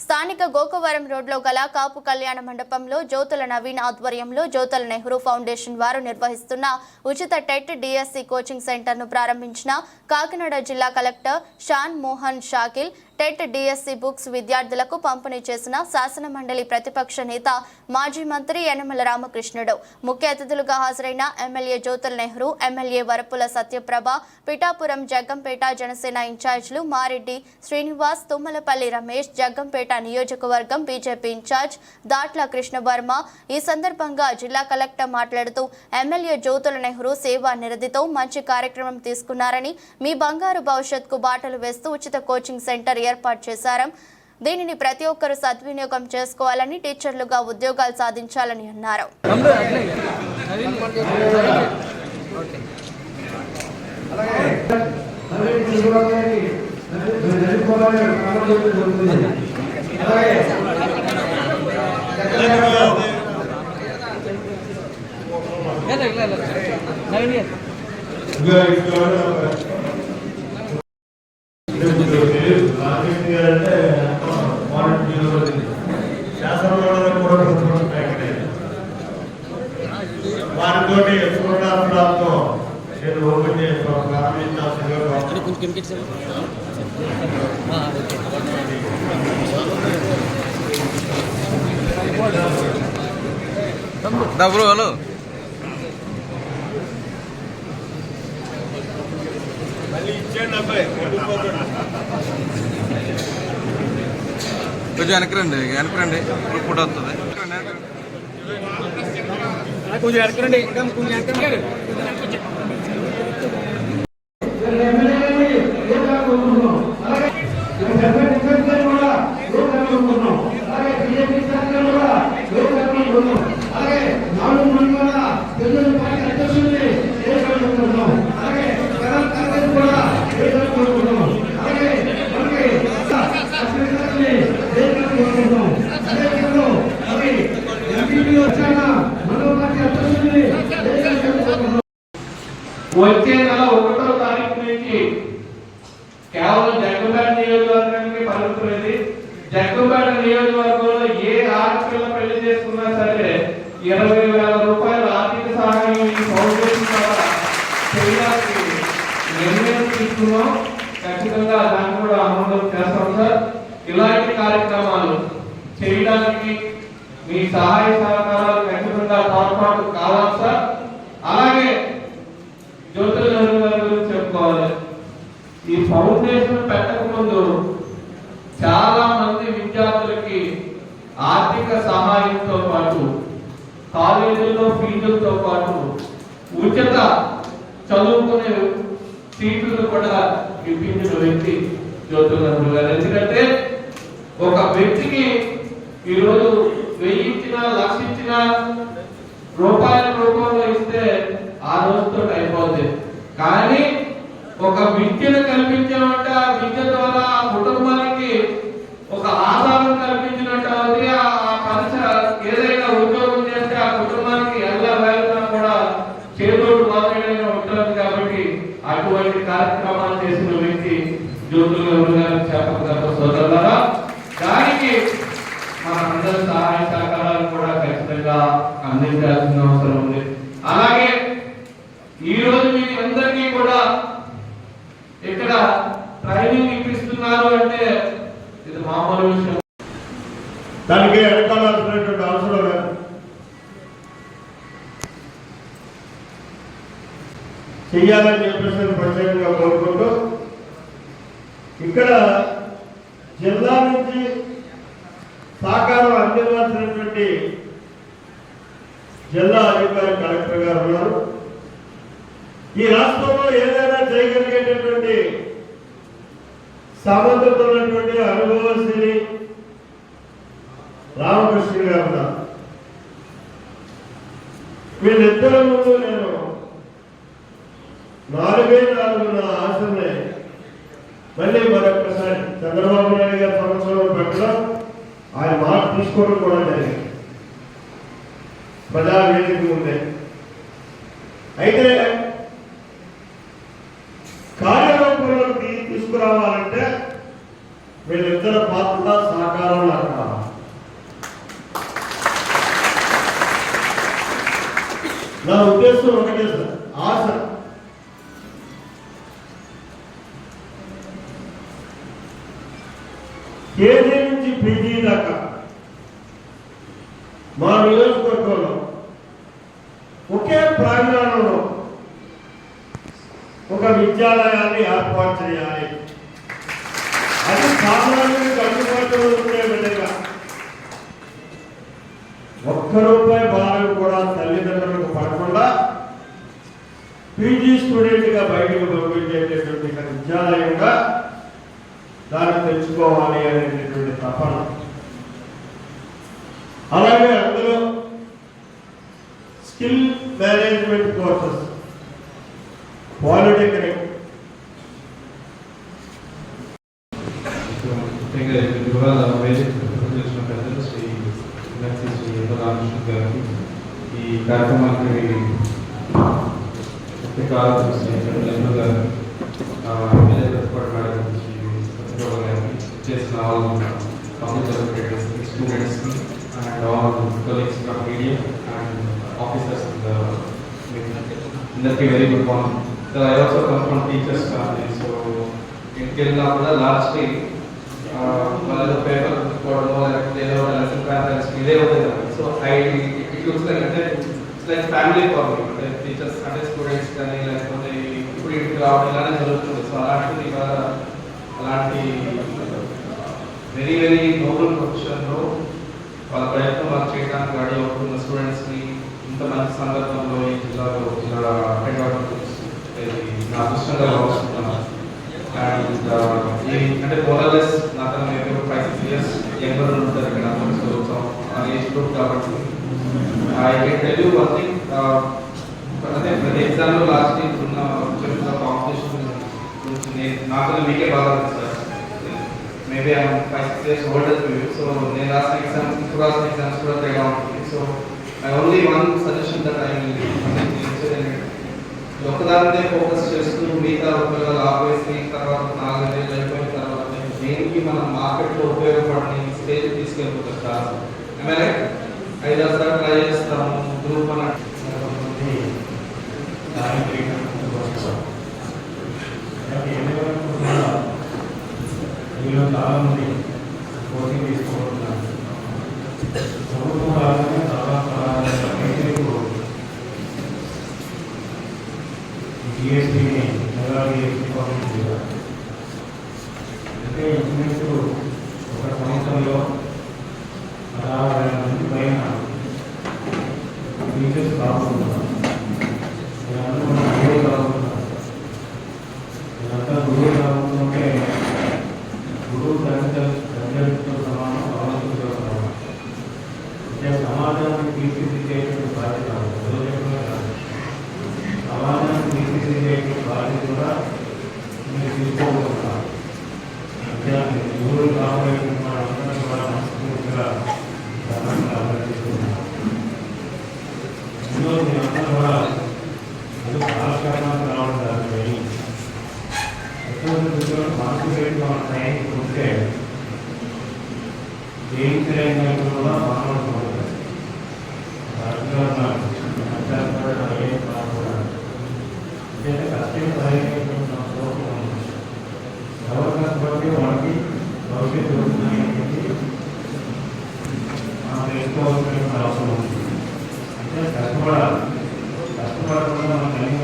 స్థానిక గోకవరం రోడ్లో గల కాపు కళ్యాణ మండపంలో జ్యోతుల నవీన్ ఆధ్వర్యంలో జ్యోతుల నెహ్రూ ఫౌండేషన్ వారు నిర్వహిస్తున్న ఉచిత టెట్ డిఎస్సి కోచింగ్ సెంటర్ను ప్రారంభించిన కాకినాడ జిల్లా కలెక్టర్ షాన్ మోహన్ షాకిల్ టెట్ డిఎస్సి బుక్స్ విద్యార్థులకు పంపిణీ చేసిన శాసన మండలి ప్రతిపక్ష నేత మాజీ మంత్రి యనమల రామకృష్ణుడు ముఖ్య అతిథులుగా హాజరైన ఎమ్మెల్యే జ్యోతుల నెహ్రూ, ఎమ్మెల్యే వరపుల సత్యప్రభ, పిఠాపురం జగ్గంపేట జనసేన ఇన్ఛార్జీలు మారెడ్డి శ్రీనివాస్, తుమ్మలపల్లి రమేష్, జగ్గంపేట నియోజకవర్గం బీజేపీ ఇన్ఛార్జ్ దాట్ల కృష్ణవర్మ. ఈ సందర్భంగా జిల్లా కలెక్టర్ మాట్లాడుతూ ఎమ్మెల్యే జ్యోతుల నెహ్రూ సేవా నిరతితో మంచి కార్యక్రమం తీసుకున్నారని, మీ బంగారు భవిష్యత్తుకు బాటలు వేస్తూ ఉచిత కోచింగ్ సెంటర్ ఏర్పాటు చేశారు. దీనిని ప్రతి ఒక్కరూ సద్వినియోగం చేసుకోవాలని, టీచర్లుగా ఉద్యోగాలు సాధించాలని అన్నారు. బ్రో హలో కొంచెం వెనకరండి ఫోటో వస్తుంది. కొంచెం వెనకరండి వచ్చే నెల 1వ తారీఖు నుంచి కేవలం జగ్గంపేట నియోజకవర్గానికి పరిమితమైంది. జగ్గంపేట నియోజకవర్గంలో ఏ ఆడపిల్ల పెళ్లి చేసుకున్నా సరే 20,000 రూపాయల ఆర్థిక సహాయం ఈ ఫౌండేషన్ ద్వారా చేయాలని నిర్ణయం తీసుకున్నాం. ఖచ్చితంగా దాన్ని కూడా అమలు చేస్తాం సార్. ఇలాంటి కార్యక్రమాలు చేయడానికి మీ సహాయ సహకారాలు ఖచ్చితంగా తోడ్పాటు కావాలి సార్. అలాగే జ్యోతుల నెహ్రూ గారి గురించి చెప్పుకోవాలి. ఈ ఫౌండేషన్ పెట్టక ముందు చాలా మంది విద్యార్థులకి ఆర్థిక సహాయంతో పాటు కాలేజీల్లో ఫీజులతో పాటు ఉచిత చదువుకునే సీట్లు కూడా ఇప్పించిన వ్యక్తి జ్యోతుల నెహ్రూ గారు. ఎందుకంటే ఒక వ్యక్తికి ఈరోజు 1000 ఇచ్చినా 1,00,000 ఇచ్చినా రూపాయల రూపంలో ఇస్తే ఆ రోజుతో అయిపోతుంది. కానీ ఒక విద్యను కల్పించామంటే ఆ విద్య ద్వారా ఆ కుటుంబానికి ఒక ఆధారం కల్పించినట్టు అవుతుంది. ఆ పరిసర ఏదైనా ఉద్యోగం చేస్తే ఆ కుటుంబానికి ఎలా వెళ్ళినా కూడా చేదోడు వాదనగా ఉంటుంది. కాబట్టి అటువంటి కార్యక్రమాలు చేసిన వ్యక్తి జ్యోతుల నెహ్రూ గారు చెప్పగల సోదరులారా. దానికి మన అందరి సహాయ సహకారాలు కూడా ఖచ్చితంగా అందించాల్సిన అవసరం ఉంది. అలాగే ఈ రోజు మీ అందరికీ కూడా ఇక్కడ ట్రైనింగ్ ఇప్పిస్తున్నారు అంటే ఇది మామూలు విషయం. దానికి వెనకాల్సినటువంటి అవసరం లేదు. చెయ్యాలని చెప్పేసి ప్రత్యేకంగా కోరుకుంటూ ఇక్కడ జిల్లా నుంచి సహకారం అందించాల్సినటువంటి జిల్లా అధికారి కలెక్టర్ గారు ఉన్నారు. ఈ రాష్ట్రంలో ఏదైనా చేయగలిగేటటువంటి సమర్థత ఉన్నటువంటి అనుభవశ్రీ రామకృష్ణ గారు ఉన్నారు. వీళ్ళిద్దరి ముందు నేను 4 నా ఆశనే మళ్ళీ మరొకసారి చంద్రబాబు నాయుడు గారి సంవత్సరం పెట్టడం, ఆయన మాట తీసుకోవడం కూడా జరిగింది ప్రజావేదిక ముందే. అయితే కార్యరూపంలోకి తీసుకురావాలంటే వీళ్ళిద్దరు పాత్ర సహకారం నా ఉద్దేశం ఒకటే సార్, ఆశ. కేజీ నుంచి పీజీ దాకా మా నియోజకవర్గంలో ఒకే ప్రాంగణంలో ఒక విద్యాలయాన్ని ఏర్పాటు చేయాలి. అది సామాన్యుడికి అందుబాటులో ఉండే విధంగా ఒక్క రూపాయి భారం కూడా తల్లిదండ్రులకు పడకుండా పీజీ స్టూడెంట్గా బయటకు పంపించేటటువంటి విద్యాలయంగా దాన్ని తెచ్చుకోవాలి అనేటటువంటి తపన. అలాగే అందులో స్కిల్ మేనేజ్మెంట్ కోర్సెస్, పాలిటెక్నిక్, ఈ కార్యక్రమానికి చేసిన public secretaries, students and all colleagues from media and officers in the industry. Very good one. So I also come from teachers family. So in Kerala, the last day, while the paper got over, they were lesson plans. So it looks like it's like family for me. The teachers and students can like when they put it out, learn a so very noble profession. వాళ్ళ ప్రయత్నం వాళ్ళు చేయడానికి ready అవుతున్న స్టూడెంట్స్ని ఇంత మంచి సందర్భంలో ఈ జిల్లాలో ఇలా అటెండ్ అవ్వడం నా అదృష్టంగా భావిస్తున్నాను. అండ్ అంటే మోరలెస్ నాతో మేబీ 5-6 years యంగర్ ఉంటారు ఇక్కడ ఆ ఏజ్ గ్రూప్ కాబట్టి I can tell you one thing. అంటే ప్రతి ఎగ్జామ్లో లాస్ట్ ఉన్న చెప్తున్న కాంపిటీషన్ గురించి నాకు మీకే బాగా తెలుసు. Maybe I am 5-6 years older than you, so then last exams could have on. So my only one suggestion that I will ఒకదానిదే ఫోకస్ చేస్తూ మిగతా ఉపయోగాలు ఆపేసి తర్వాత 4 ఏళ్ళు అయిపోయిన తర్వాత దేనికి మనం మార్కెట్లో ఉపయోగపడని స్టేజ్ తీసుకెళ్ళిపోతాం సార్. ఏమైనా 5 సార్లు ట్రై చేస్తాము గ్రూప్ అని చాలా మంది కోచింగ్ తీసుకుంటున్నారు. ప్రభుత్వం రాగానే జిఎస్టీని పంపించారు. అంటే ఇంచుమించు ఒక సంవత్సరంలో 16,000 మంది పైన టీచర్స్ రాబోతున్నారు. ఇదంతా గురువులు రాబోతున్నారు. ఇదంతా గురువులు రాబోతుంటే గురువు తల్లిదండ్రులతో సమానం, ఆలోచనతో సమానం. అంటే సమాజాన్ని తీర్చిదిద్దేటువంటి బాధ్యత రోజులే కాదు, సమాజాన్ని తీర్చిదిద్దేటువంటి బాధ్యత కూడా మీరు తీసుకోబోతున్నారు. అంటే గురువులు కాబోయే వాళ్ళందరూ కూడా మనస్ఫూర్తిగా అభినందిస్తున్నారు. ఇందులో మీరందరూ కూడా ఏదో కాలక్షేపానికి రావడం కాదు, కానీ మనసు పెట్టి మన టైంకి ఉంటే జయించలేని కూడా మాట్లాడుకుంటారు. అంటే కష్టం సరైనటువంటి ఎవరు కష్టపడితే వాళ్ళకి భవిష్యత్తు వస్తుందని మనం తెలుసుకోవాల్సిన అవసరం ఉంది. అంటే కష్టపడాలి, కష్టపడకుండా మనం కలిగి